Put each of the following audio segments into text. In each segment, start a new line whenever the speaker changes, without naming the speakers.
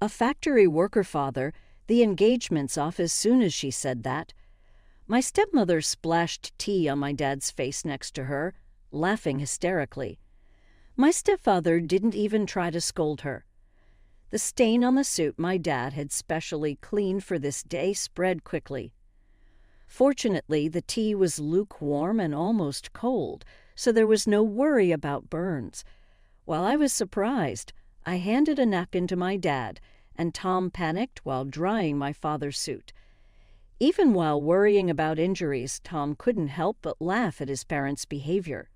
A factory worker father, the engagement's off as soon as she said that. My stepmother splashed tea on my dad's face next to her, laughing hysterically. My stepfather didn't even try to scold her. The stain on the suit my dad had specially cleaned for this day spread quickly. Fortunately, the tea was lukewarm and almost cold, so there was no worry about burns. While I was surprised, I handed a napkin to my dad, and Tom panicked while drying my father's suit. Even while worrying about injuries, Tom couldn't help but laugh at his parents' behavior.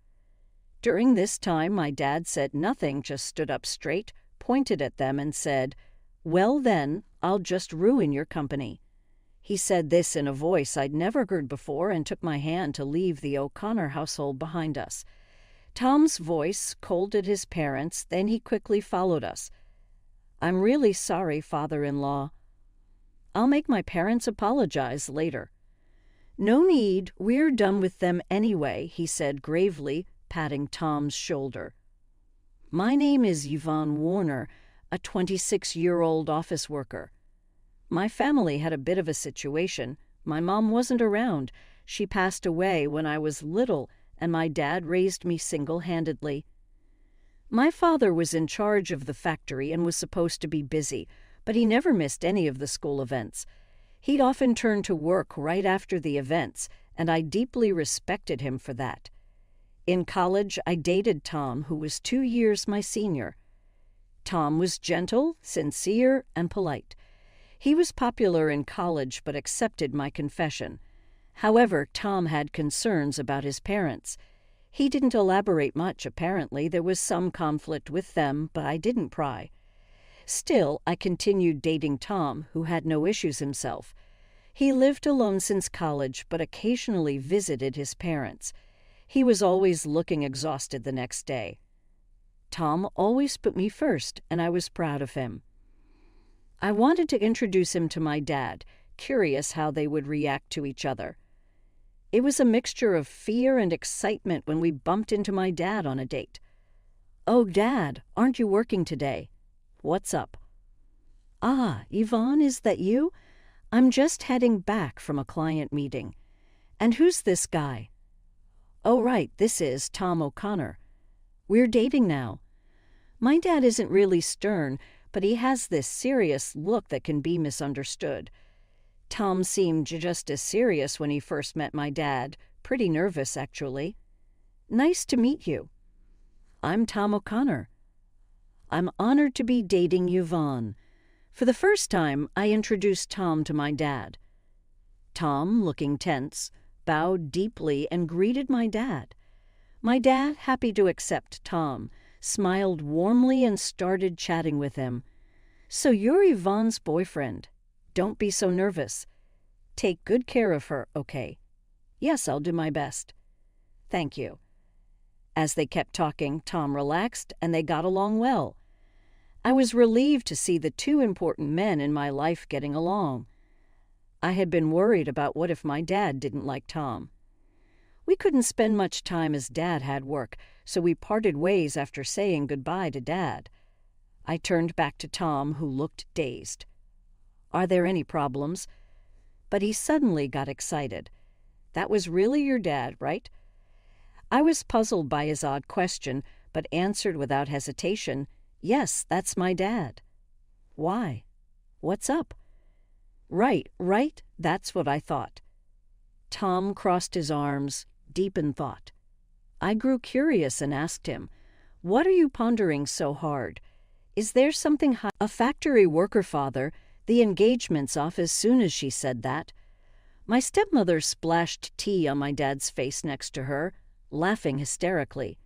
During this time, my dad said nothing, just stood up straight, pointed at them, and said, "Well then, I'll just ruin your company." He said this in a voice I'd never heard before and took my hand to leave the O'Connor household behind us. Tom's voice scolded his parents, then he quickly followed us. "I'm really sorry, father-in-law. I'll make my parents apologize later." "No need, we're done with them anyway," he said gravely, patting Tom's shoulder. "My name is Yvonne Warner, a 26-year-old office worker. My family had a bit of a situation. My mom wasn't around. She passed away when I was little, and my dad raised me single-handedly. My father was in charge of the factory and was supposed to be busy, but he never missed any of the school events. He'd often turn to work right after the events, and I deeply respected him for that. In college, I dated Tom, who was 2 years my senior. Tom was gentle, sincere, and polite. He was popular in college but accepted my confession. However, Tom had concerns about his parents. He didn't elaborate much, apparently. There was some conflict with them, but I didn't pry. Still, I continued dating Tom, who had no issues himself. He lived alone since college, but occasionally visited his parents. He was always looking exhausted the next day. Tom always put me first, and I was proud of him. I wanted to introduce him to my dad, curious how they would react to each other. It was a mixture of fear and excitement when we bumped into my dad on a date. "Oh, Dad, aren't you working today? What's up?" "Ah, Yvonne, is that you? I'm just heading back from a client meeting. And who's this guy?" "Oh, right, this is Tom O'Connor. We're dating now." My dad isn't really stern, but he has this serious look that can be misunderstood. Tom seemed just as serious when he first met my dad, pretty nervous actually. "Nice to meet you." "I'm Tom O'Connor." "I'm honored to be dating Yvonne." For the first time, I introduced Tom to my dad. Tom, looking tense, bowed deeply and greeted my dad. My dad, happy to accept Tom, smiled warmly and started chatting with him. "So you're Yvonne's boyfriend. Don't be so nervous. Take good care of her, okay?" "Yes, I'll do my best." "Thank you." As they kept talking, Tom relaxed, and they got along well. I was relieved to see the two important men in my life getting along. I had been worried about what if my dad didn't like Tom. We couldn't spend much time as Dad had work, so we parted ways after saying goodbye to Dad. I turned back to Tom, who looked dazed. "Are there any problems?" But he suddenly got excited. "That was really your dad, right?" I was puzzled by his odd question, but answered without hesitation, "Yes, that's my dad." "Why? What's up?" Right, that's what I thought." Tom crossed his arms, deep in thought. I grew curious and asked him, "What are you pondering so hard? Is there something A factory worker father, the engagement's off as soon as she said that. My stepmother splashed tea on my dad's face next to her, laughing hysterically.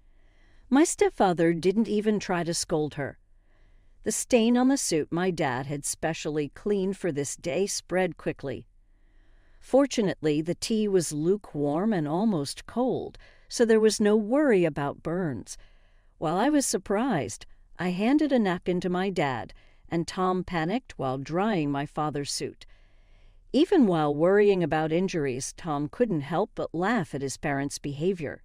My stepfather didn't even try to scold her. The stain on the suit my dad had specially cleaned for this day spread quickly. Fortunately, the tea was lukewarm and almost cold, so there was no worry about burns. While I was surprised, I handed a napkin to my dad, and Tom panicked while drying my father's suit. Even while worrying about injuries, Tom couldn't help but laugh at his parents' behavior.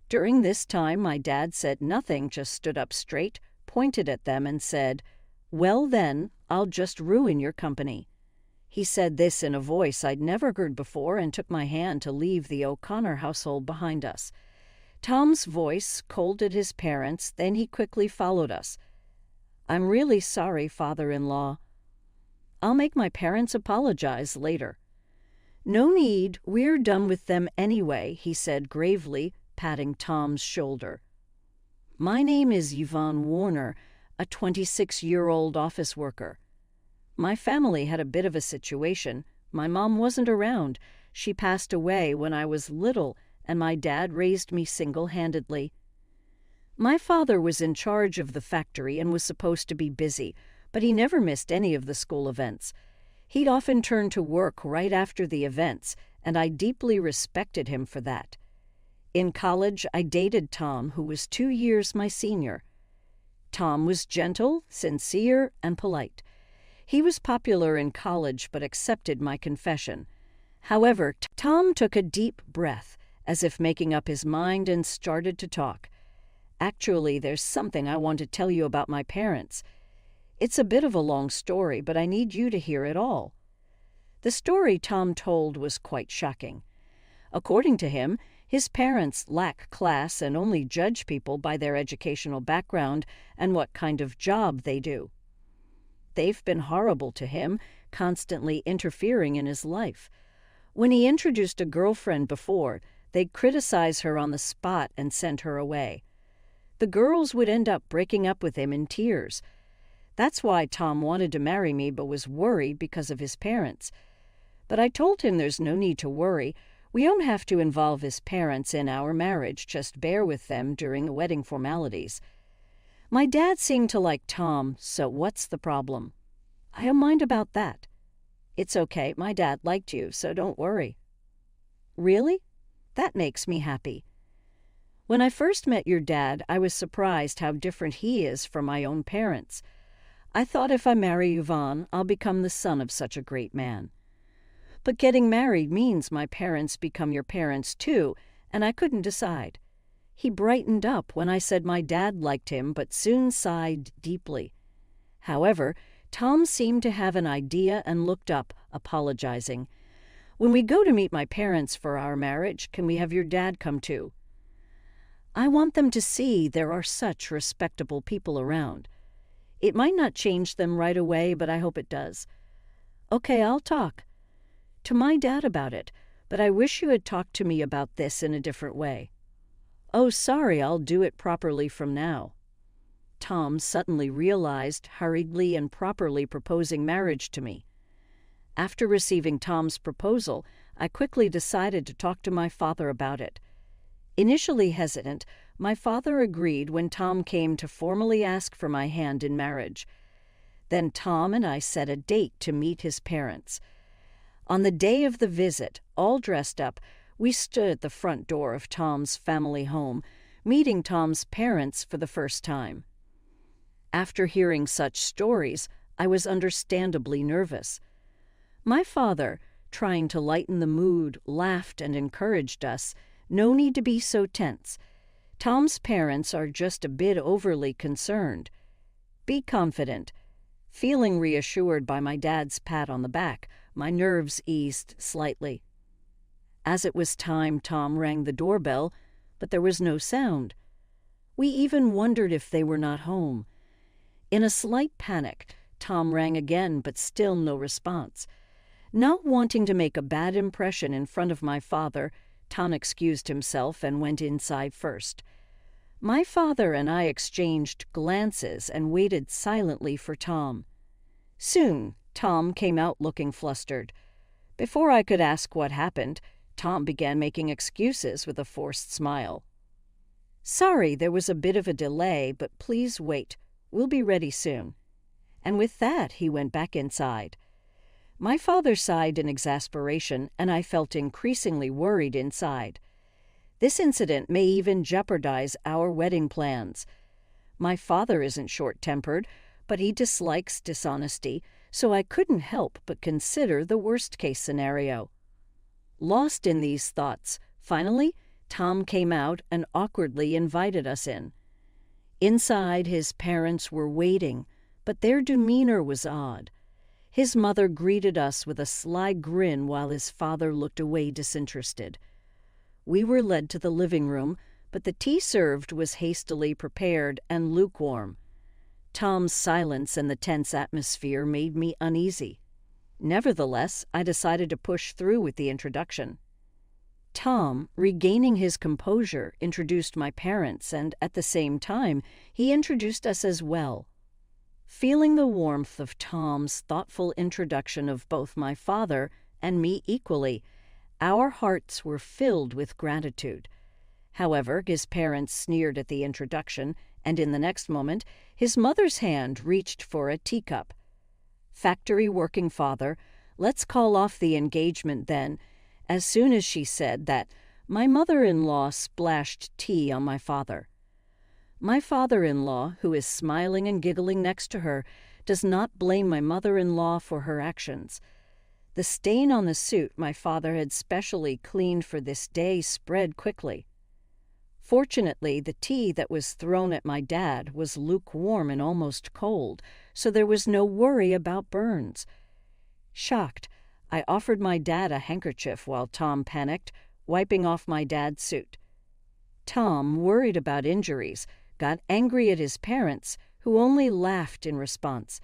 During this time, my dad said nothing, just stood up straight, pointed at them, and said, "Well then, I'll just ruin your company." He said this in a voice I'd never heard before and took my hand to leave the O'Connor household behind us. Tom's voice scolded his parents, then he quickly followed us. "I'm really sorry, father-in-law." "I'll make my parents apologize later." "No need, we're done with them anyway," he said gravely, patting Tom's shoulder. "My name is Yvonne Warner, a 26-year-old office worker. My family had a bit of a situation. My mom wasn't around. She passed away when I was little, and my dad raised me single-handedly. My father was in charge of the factory and was supposed to be busy, but he never missed any of the school events. He'd often turn to work right after the events, and I deeply respected him for that. In college, I dated Tom, who was 2 years my senior. Tom was gentle, sincere, and polite. He was popular in college but accepted my confession. However, Tom took a deep breath, as if making up his mind, and started to talk. "Actually, there's something I want to tell you about my parents. It's a bit of a long story, but I need you to hear it all." The story Tom told was quite shocking. According to him, his parents lack class and only judge people by their educational background and what kind of job they do. They've been horrible to him, constantly interfering in his life. When he introduced a girlfriend before, they'd criticize her on the spot and send her away. The girls would end up breaking up with him in tears. That's why Tom wanted to marry me but was worried because of his parents. But I told him there's no need to worry. We don't have to involve his parents in our marriage, just bear with them during the wedding formalities. My dad seemed to like Tom, so what's the problem? I don't mind about that. It's okay, my dad liked you, so don't worry. Really? That makes me happy. When I first met your dad, I was surprised how different he is from my own parents. I thought if I marry Yvonne, I'll become the son of such a great man. But getting married means my parents become your parents too, and I couldn't decide. He brightened up when I said my dad liked him, but soon sighed deeply. However, Tom seemed to have an idea and looked up, apologizing. "When we go to meet my parents for our marriage, can we have your dad come too?" "I want them to see there are such respectable people around. It might not change them right away, but I hope it does." "Okay, I'll talk to my dad about it, but I wish you had talked to me about this in a different way." "Oh, sorry, I'll do it properly from now." Tom suddenly realized, hurriedly and properly proposing marriage to me. After receiving Tom's proposal, I quickly decided to talk to my father about it. Initially hesitant, my father agreed when Tom came to formally ask for my hand in marriage. Then Tom and I set a date to meet his parents. On the day of the visit, all dressed up, we stood at the front door of Tom's family home, meeting Tom's parents for the first time. After hearing such stories, I was understandably nervous. My father, trying to lighten the mood, laughed and encouraged us. "No need to be so tense. Tom's parents are just a bit overly concerned. Be confident." Feeling reassured by my dad's pat on the back, my nerves eased slightly. As it was time, Tom rang the doorbell, but there was no sound. We even wondered if they were not home. In a slight panic, Tom rang again, but still no response. Not wanting to make a bad impression in front of my father, Tom excused himself and went inside first. My father and I exchanged glances and waited silently for Tom. Soon, Tom came out looking flustered. Before I could ask what happened, Tom began making excuses with a forced smile. "Sorry, there was a bit of a delay, but please wait. We'll be ready soon." And with that, he went back inside. My father sighed in exasperation, and I felt increasingly worried inside. This incident may even jeopardize our wedding plans. My father isn't short-tempered, but he dislikes dishonesty, so I couldn't help but consider the worst-case scenario. Lost in these thoughts, finally, Tom came out and awkwardly invited us in. Inside, his parents were waiting, but their demeanor was odd. His mother greeted us with a sly grin while his father looked away disinterested. We were led to the living room, but the tea served was hastily prepared and lukewarm. Tom's silence and the tense atmosphere made me uneasy. Nevertheless, I decided to push through with the introduction. Tom, regaining his composure, introduced my parents, and at the same time, he introduced us as well. Feeling the warmth of Tom's thoughtful introduction of both my father and me equally, our hearts were filled with gratitude. However, his parents sneered at the introduction, and in the next moment, his mother's hand reached for a teacup. "Factory working father, let's call off the engagement then," as soon as she said that, my mother-in-law splashed tea on my father. My father-in-law, who is smiling and giggling next to her, does not blame my mother-in-law for her actions. The stain on the suit my father had specially cleaned for this day spread quickly. Fortunately, the tea that was thrown at my dad was lukewarm and almost cold, so there was no worry about burns. Shocked, I offered my dad a handkerchief while Tom panicked, wiping off my dad's suit. Tom, worried about injuries, got angry at his parents, who only laughed in response.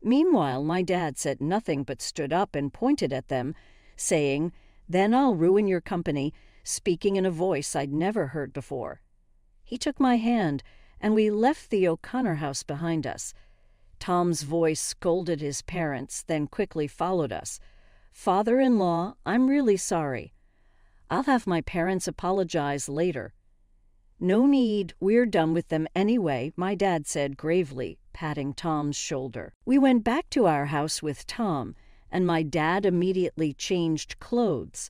Meanwhile, my dad said nothing but stood up and pointed at them, saying, "Then I'll ruin your company," speaking in a voice I'd never heard before. He took my hand, and we left the O'Connor house behind us. Tom's voice scolded his parents, then quickly followed us. "Father-in-law, I'm really sorry. I'll have my parents apologize later." "No need, we're done with them anyway," my dad said gravely, patting Tom's shoulder. We went back to our house with Tom, and my dad immediately changed clothes.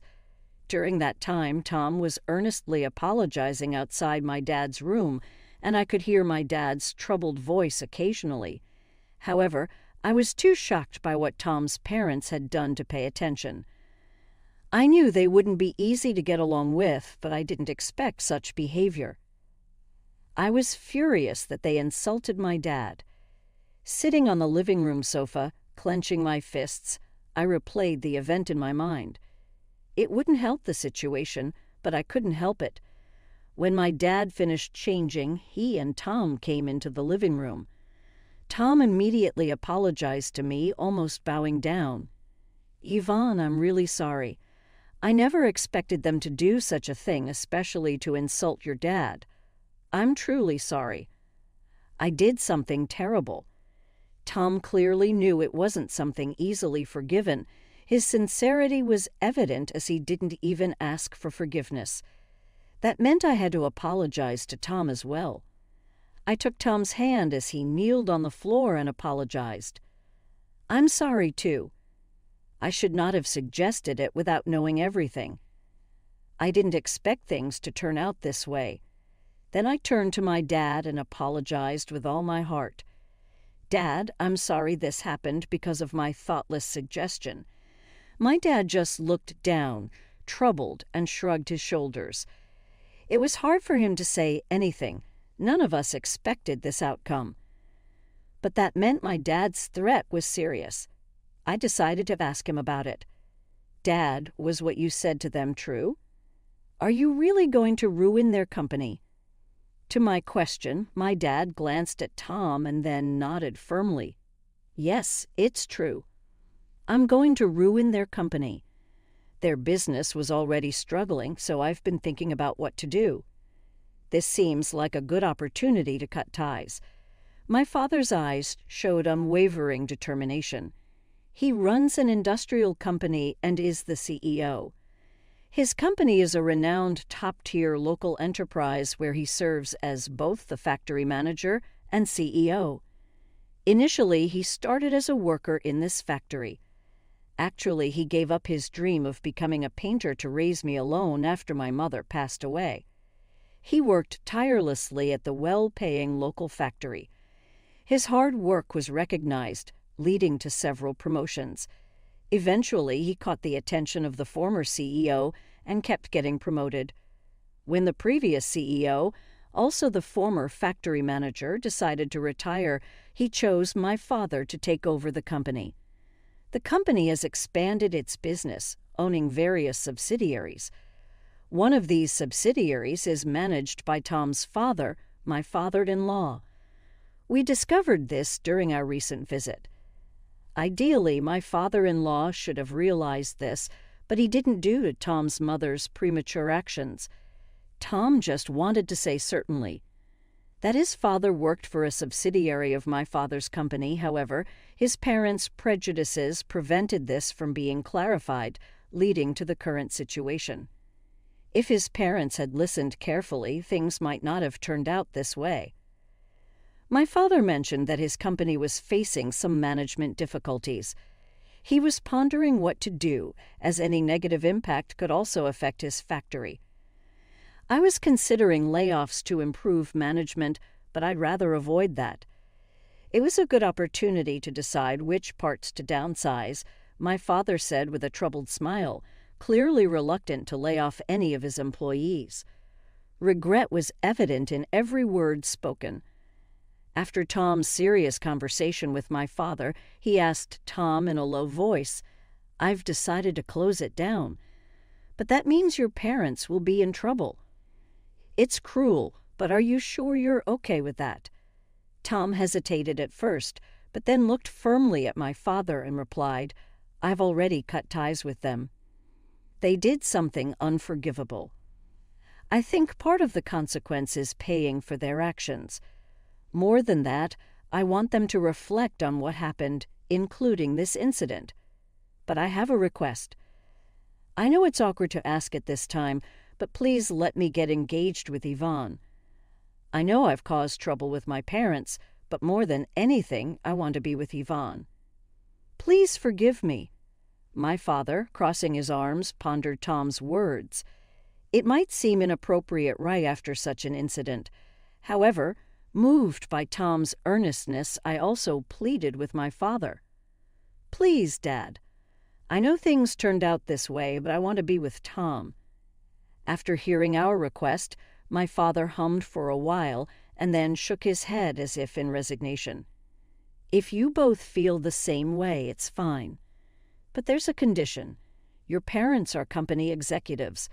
During that time, Tom was earnestly apologizing outside my dad's room, and I could hear my dad's troubled voice occasionally. However, I was too shocked by what Tom's parents had done to pay attention. I knew they wouldn't be easy to get along with, but I didn't expect such behavior. I was furious that they insulted my dad. Sitting on the living room sofa, clenching my fists, I replayed the event in my mind. It wouldn't help the situation, but I couldn't help it. When my dad finished changing, he and Tom came into the living room. Tom immediately apologized to me, almost bowing down. "Yvonne, I'm really sorry. I never expected them to do such a thing, especially to insult your dad. I'm truly sorry. I did something terrible." Tom clearly knew it wasn't something easily forgiven. His sincerity was evident as he didn't even ask for forgiveness. That meant I had to apologize to Tom as well. I took Tom's hand as he kneeled on the floor and apologized. "I'm sorry, too. I should not have suggested it without knowing everything. I didn't expect things to turn out this way." Then I turned to my dad and apologized with all my heart. "Dad, I'm sorry this happened because of my thoughtless suggestion." My dad just looked down, troubled, and shrugged his shoulders. It was hard for him to say anything. None of us expected this outcome. But that meant my dad's threat was serious. I decided to ask him about it. "Dad, was what you said to them true? Are you really going to ruin their company?" To my question, my dad glanced at Tom and then nodded firmly. "Yes, it's true. I'm going to ruin their company. Their business was already struggling, so I've been thinking about what to do. This seems like a good opportunity to cut ties." My father's eyes showed unwavering determination. He runs an industrial company and is the CEO. His company is a renowned top-tier local enterprise where he serves as both the factory manager and CEO. Initially, he started as a worker in this factory. Actually, he gave up his dream of becoming a painter to raise me alone after my mother passed away. He worked tirelessly at the well-paying local factory. His hard work was recognized, leading to several promotions. Eventually, he caught the attention of the former CEO and kept getting promoted. When the previous CEO, Also, the former factory manager decided to retire. He chose my father to take over the company. The company has expanded its business, owning various subsidiaries. One of these subsidiaries is managed by Tom's father, my father-in-law. We discovered this during our recent visit. Ideally, my father-in-law should have realized this, but he didn't due to Tom's mother's premature actions. Tom just wanted to say certainly. That his father worked for a subsidiary of my father's company, however, his parents' prejudices prevented this from being clarified, leading to the current situation. If his parents had listened carefully, things might not have turned out this way. My father mentioned that his company was facing some management difficulties. He was pondering what to do, as any negative impact could also affect his factory. I was considering layoffs to improve management, but I'd rather avoid that. It was a good opportunity to decide which parts to downsize, my father said with a troubled smile, clearly reluctant to lay off any of his employees. Regret was evident in every word spoken. After Tom's serious conversation with my father, he asked Tom in a low voice, "I've decided to close it down. But that means your parents will be in trouble. It's cruel, but are you sure you're okay with that?" Tom hesitated at first, but then looked firmly at my father and replied, "I've already cut ties with them. They did something unforgivable. I think part of the consequence is paying for their actions. More than that, I want them to reflect on what happened, including this incident. But I have a request. I know it's awkward to ask at this time, but please let me get engaged with Yvonne. I know I've caused trouble with my parents, but more than anything, I want to be with Yvonne. Please forgive me." My father, crossing his arms, pondered Tom's words. It might seem inappropriate right after such an incident. However, moved by Tom's earnestness, I also pleaded with my father. "Please, Dad. I know things turned out this way, but I want to be with Tom." After hearing our request, my father hummed for a while and then shook his head as if in resignation. "If you both feel the same way, it's fine. But there's a condition. Your parents are company executives.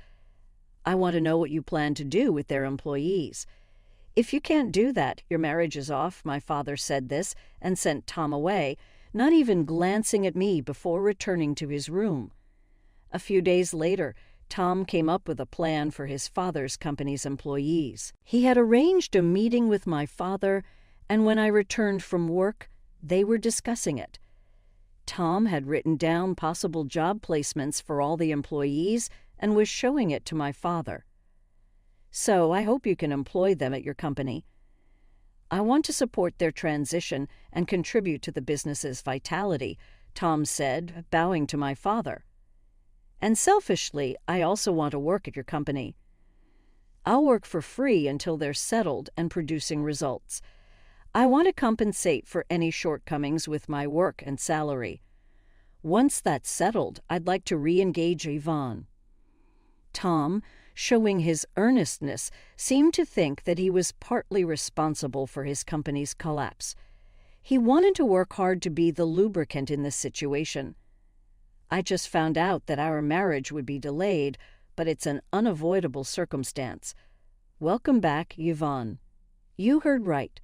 I want to know what you plan to do with their employees. If you can't do that, your marriage is off." My father said this and sent Tom away, not even glancing at me before returning to his room. A few days later, Tom came up with a plan for his father's company's employees. He had arranged a meeting with my father, and when I returned from work, they were discussing it. Tom had written down possible job placements for all the employees and was showing it to my father. "So I hope you can employ them at your company. I want to support their transition and contribute to the business's vitality," Tom said, bowing to my father. "And selfishly, I also want to work at your company. I'll work for free until they're settled and producing results. I want to compensate for any shortcomings with my work and salary. Once that's settled, I'd like to re-engage Yvonne." Tom, showing his earnestness, seemed to think that he was partly responsible for his company's collapse. He wanted to work hard to be the lubricant in this situation. I just found out that our marriage would be delayed, but it's an unavoidable circumstance. Welcome back, Yvonne. You heard right.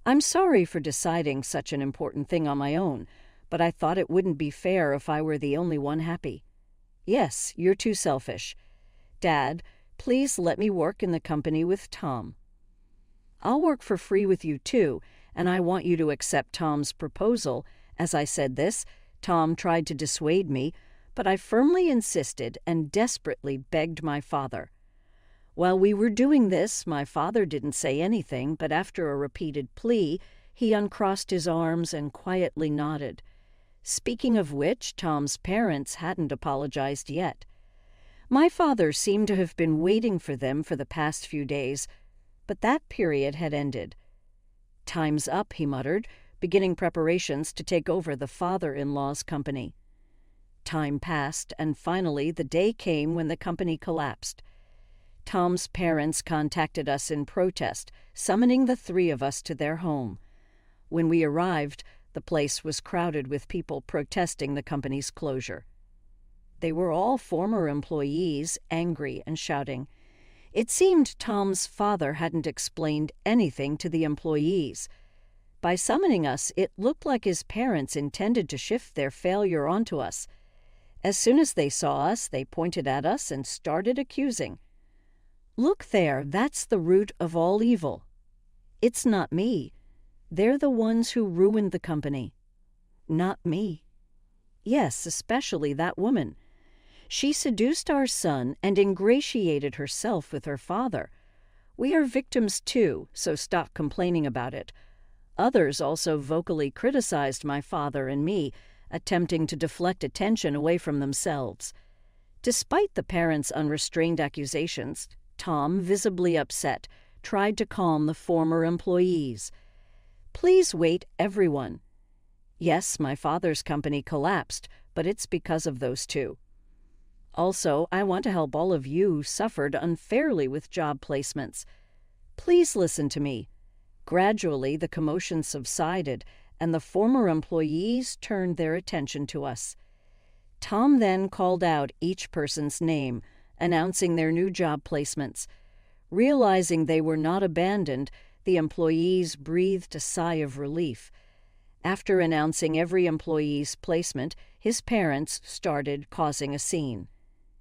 I'm sorry for deciding such an important thing on my own, but I thought it wouldn't be fair if I were the only one happy. Yes, you're too selfish. Dad, please let me work in the company with Tom. I'll work for free with you too, and I want you to accept Tom's proposal. As I said this, Tom tried to dissuade me, but I firmly insisted and desperately begged my father. While we were doing this, my father didn't say anything, but after a repeated plea, he uncrossed his arms and quietly nodded. Speaking of which, Tom's parents hadn't apologized yet. My father seemed to have been waiting for them for the past few days, but that period had ended. "Time's up," he muttered, beginning preparations to take over the father-in-law's company. Time passed, and finally the day came when the company collapsed. Tom's parents contacted us in protest, summoning the three of us to their home. When we arrived, the place was crowded with people protesting the company's closure. They were all former employees, angry and shouting. It seemed Tom's father hadn't explained anything to the employees. By summoning us, it looked like his parents intended to shift their failure onto us. As soon as they saw us, they pointed at us and started accusing. "Look there, that's the root of all evil. It's not me. They're the ones who ruined the company. Not me. Yes, especially that woman. She seduced our son and ingratiated herself with her father. We are victims too, so stop complaining about it." Others also vocally criticized my father and me, attempting to deflect attention away from themselves. Despite the parents' unrestrained accusations, Tom, visibly upset, tried to calm the former employees. "Please wait, everyone. Yes, my father's company collapsed, but it's because of those two. Also, I want to help all of you who suffered unfairly with job placements. Please listen to me." Gradually, the commotion subsided, and the former employees turned their attention to us. Tom then called out each person's name, announcing their new job placements. Realizing they were not abandoned, the employees breathed a sigh of relief. After announcing every employee's placement, his parents started causing a scene.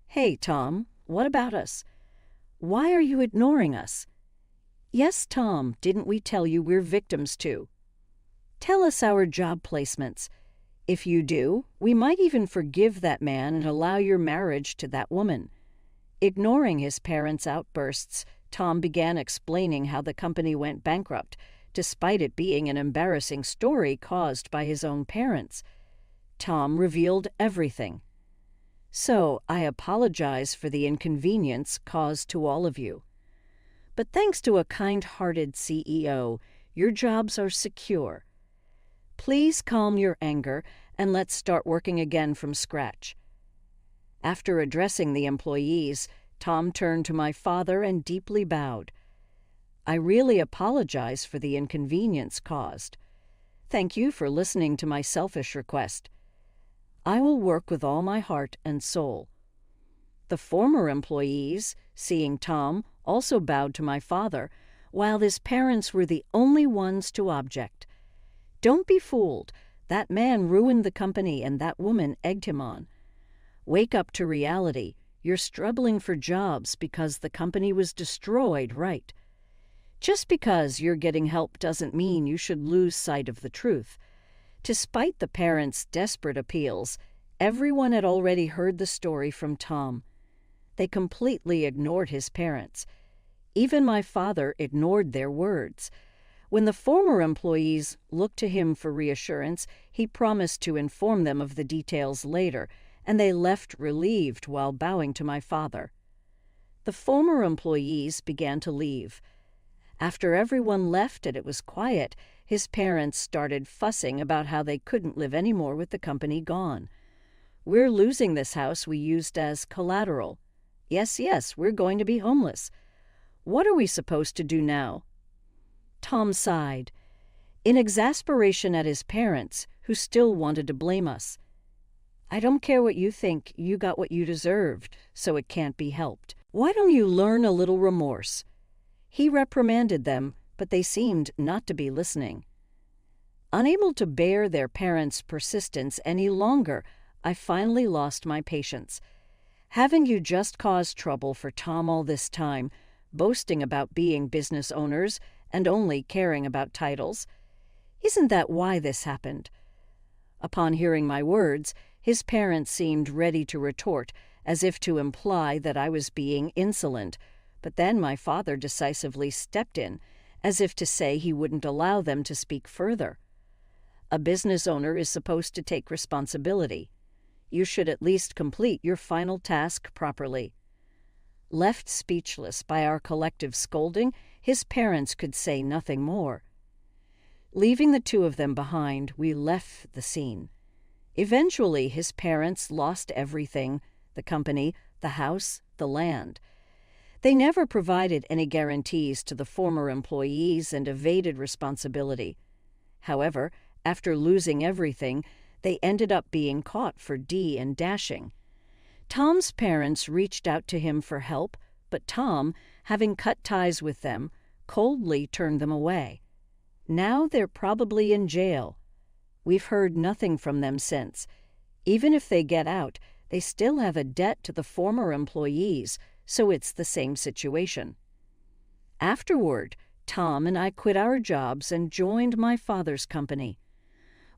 "Hey, Tom, what about us? Why are you ignoring us? Yes, Tom, didn't we tell you we're victims too? Tell us our job placements. If you do, we might even forgive that man and allow your marriage to that woman." Ignoring his parents' outbursts, Tom began explaining how the company went bankrupt, despite it being an embarrassing story caused by his own parents. Tom revealed everything. "So, I apologize for the inconvenience caused to all of you. But thanks to a kind-hearted CEO, your jobs are secure. Please calm your anger and let's start working again from scratch." After addressing the employees, Tom turned to my father and deeply bowed. "I really apologize for the inconvenience caused. Thank you for listening to my selfish request. I will work with all my heart and soul." The former employees, seeing Tom, also bowed to my father, while his parents were the only ones to object. "Don't be fooled. That man ruined the company and that woman egged him on. Wake up to reality. You're struggling for jobs because the company was destroyed, right? Just because you're getting help doesn't mean you should lose sight of the truth." Despite the parents' desperate appeals, everyone had already heard the story from Tom. They completely ignored his parents. Even my father ignored their words. When the former employees looked to him for reassurance, he promised to inform them of the details later, and they left relieved while bowing to my father. The former employees began to leave. After everyone left and it was quiet, his parents started fussing about how they couldn't live anymore with the company gone. "We're losing this house we used as collateral. Yes, we're going to be homeless. What are we supposed to do now?" Tom sighed, in exasperation at his parents, who still wanted to blame us. "I don't care what you think, you got what you deserved, so it can't be helped. Why don't you learn a little remorse?" He reprimanded them, but they seemed not to be listening. Unable to bear their parents' persistence any longer, I finally lost my patience. "Haven't you just caused trouble for Tom all this time, boasting about being business owners and only caring about titles? Isn't that why this happened?" Upon hearing my words, his parents seemed ready to retort, as if to imply that I was being insolent, but then my father decisively stepped in, as if to say he wouldn't allow them to speak further. A business owner is supposed to take responsibility. You should at least complete your final task properly. Left speechless by our collective scolding, his parents could say nothing more. Leaving the two of them behind, we left the scene. Eventually, his parents lost everything: the company, the house, the land. They never provided any guarantees to the former employees and evaded responsibility. However, after losing everything, they ended up being caught for D and dashing. Tom's parents reached out to him for help, but Tom, having cut ties with them, coldly turned them away. Now they're probably in jail. We've heard nothing from them since. Even if they get out, they still have a debt to the former employees, so it's the same situation. Afterward, Tom and I quit our jobs and joined my father's company.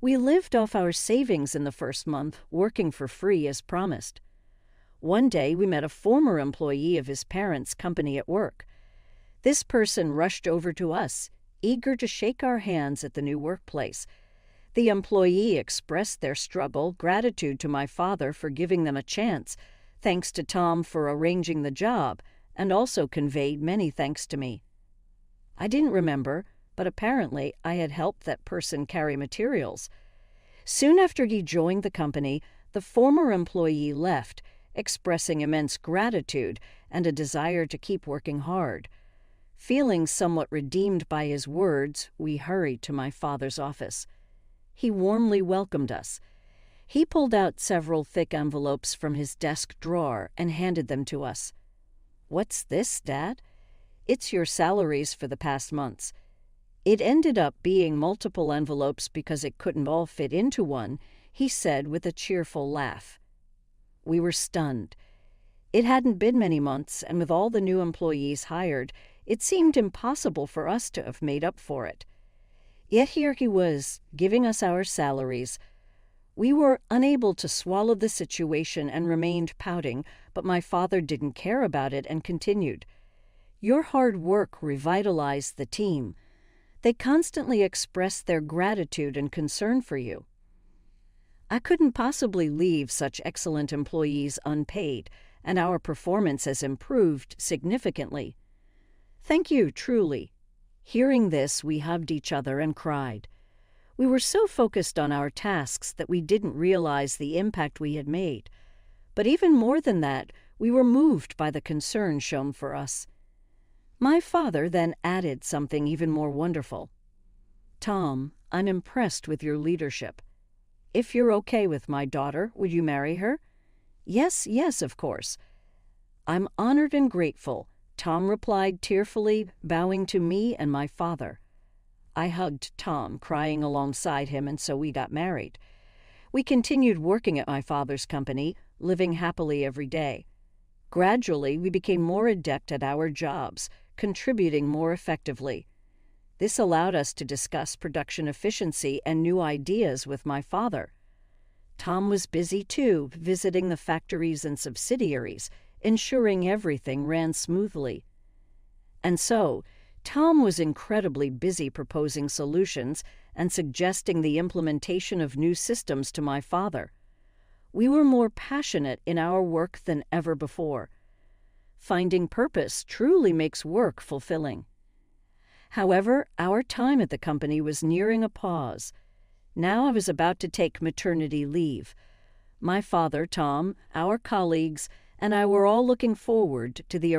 We lived off our savings in the first month, working for free as promised. One day we met a former employee of his parents' company at work. This person rushed over to us, eager to shake our hands at the new workplace. The employee expressed their struggle, gratitude to my father for giving them a chance, thanks to Tom for arranging the job, and also conveyed many thanks to me. I didn't remember, but apparently I had helped that person carry materials. Soon after he joined the company, the former employee left, expressing immense gratitude and a desire to keep working hard. Feeling somewhat redeemed by his words, we hurried to my father's office. He warmly welcomed us. He pulled out several thick envelopes from his desk drawer and handed them to us. "What's this, Dad?" "It's your salaries for the past months." It ended up being multiple envelopes because it couldn't all fit into one, he said with a cheerful laugh. We were stunned. It hadn't been many months, and with all the new employees hired, it seemed impossible for us to have made up for it. Yet here he was, giving us our salaries. We were unable to swallow the situation and remained pouting, but my father didn't care about it and continued. "Your hard work revitalized the team. They constantly expressed their gratitude and concern for you." I couldn't possibly leave such excellent employees unpaid, and our performance has improved significantly. Thank you, truly. Hearing this, we hugged each other and cried. We were so focused on our tasks that we didn't realize the impact we had made. But even more than that, we were moved by the concern shown for us. My father then added something even more wonderful. "Tom, I'm impressed with your leadership. If you're okay with my daughter, would you marry her?" "Yes, yes, of course." "I'm honored and grateful," Tom replied tearfully, bowing to me and my father. I hugged Tom, crying alongside him, and so we got married. We continued working at my father's company, living happily every day. Gradually, we became more adept at our jobs, contributing more effectively. This allowed us to discuss production efficiency and new ideas with my father. Tom was busy too, visiting the factories and subsidiaries, ensuring everything ran smoothly. And so, Tom was incredibly busy proposing solutions and suggesting the implementation of new systems to my father. We were more passionate in our work than ever before. Finding purpose truly makes work fulfilling. However, our time at the company was nearing a pause. Now I was about to take maternity leave. My father, Tom, our colleagues, and I were all looking forward to the